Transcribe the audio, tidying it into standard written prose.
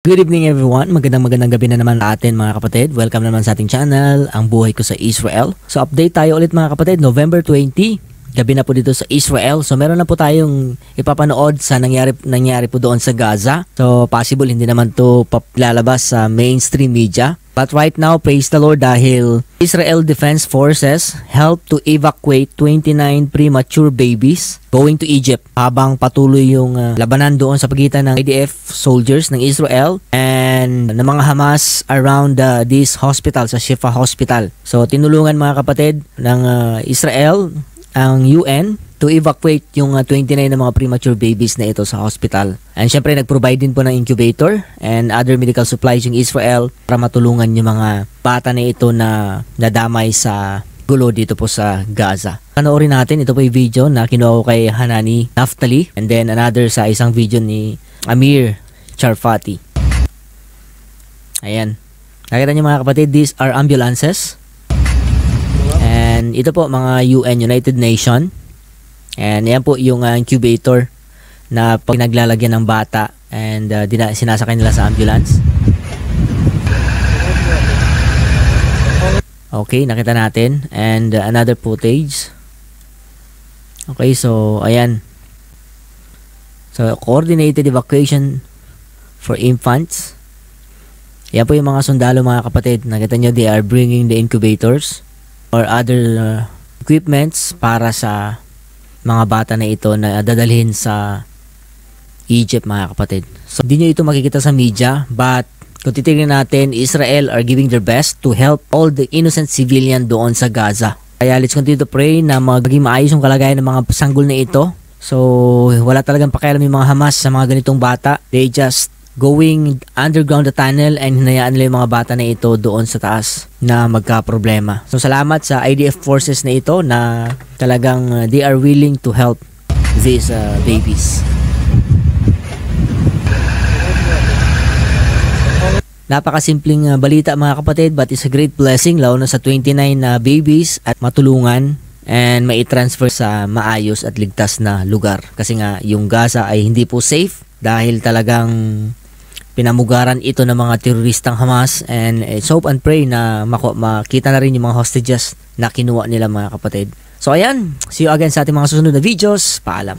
Good evening everyone, magandang gabi na naman atin mga kapatid. Welcome naman sa ating channel, Ang Buhay Ko sa Israel. So update tayo ulit mga kapatid, November 20, gabi na po dito sa Israel. So meron na po tayong ipapanood sa nangyari po doon sa Gaza. So possible hindi naman to lalabas sa mainstream media. But right now, praise the Lord dahil Israel Defense Forces helped to evacuate 29 premature babies going to Egypt habang patuloy yung labanan doon sa pagitan ng IDF soldiers ng Israel and ng mga Hamas around this hospital, sa Shifa Hospital. So tinulungan mga kapatid ng Israel ang UN to evacuate yung 29 na mga premature babies na ito sa hospital. And syempre nag-provide din po ng incubator and other medical supplies yung Israel para matulungan yung mga bata na ito na nadamay sa gulo dito po sa Gaza. Panoorin natin, ito po yung video na kinuha ko kay Hanani Naftali and then another sa isang video ni Amir Charfati. Ayan. Nakita niyo mga kapatid, these are ambulances. And ito po mga UN, United Nation. And yan po yung incubator na pag naglalagyan ng bata and sinasakay nila sa ambulance. Okay, nakita natin. And another footage. Okay, so ayan. So coordinated evacuation for infants. Yan po yung mga sundalo mga kapatid. Nakita nyo, they are bringing the incubators or other equipments para sa mga bata na ito na dadalhin sa Egypt mga kapatid. So hindi nyo ito makikita sa media, but kung titignan natin, Israel are giving their best to help all the innocent civilian doon sa Gaza. Kaya let's continue to pray na maging maayos yung kalagayan ng mga sanggol na ito. So wala talagang pakialam yung mga Hamas sa mga ganitong bata. They just going underground the tunnel and hinayaan nila yung mga bata na ito doon sa taas na magka-problema. So salamat sa IDF forces na ito na talagang they are willing to help these babies. Napakasimpleng balita mga kapatid, but it's a great blessing lalo na sa 29 na babies at matulungan and mai-transfer sa maayos at ligtas na lugar. Kasi nga yung Gaza ay hindi po safe dahil talagang pinamugaran ito ng mga teroristang Hamas, and let's hope and pray na makita na rin yung mga hostages na kinuha nila mga kapatid. So ayan, see you again sa ating mga susunod na videos. Paalam.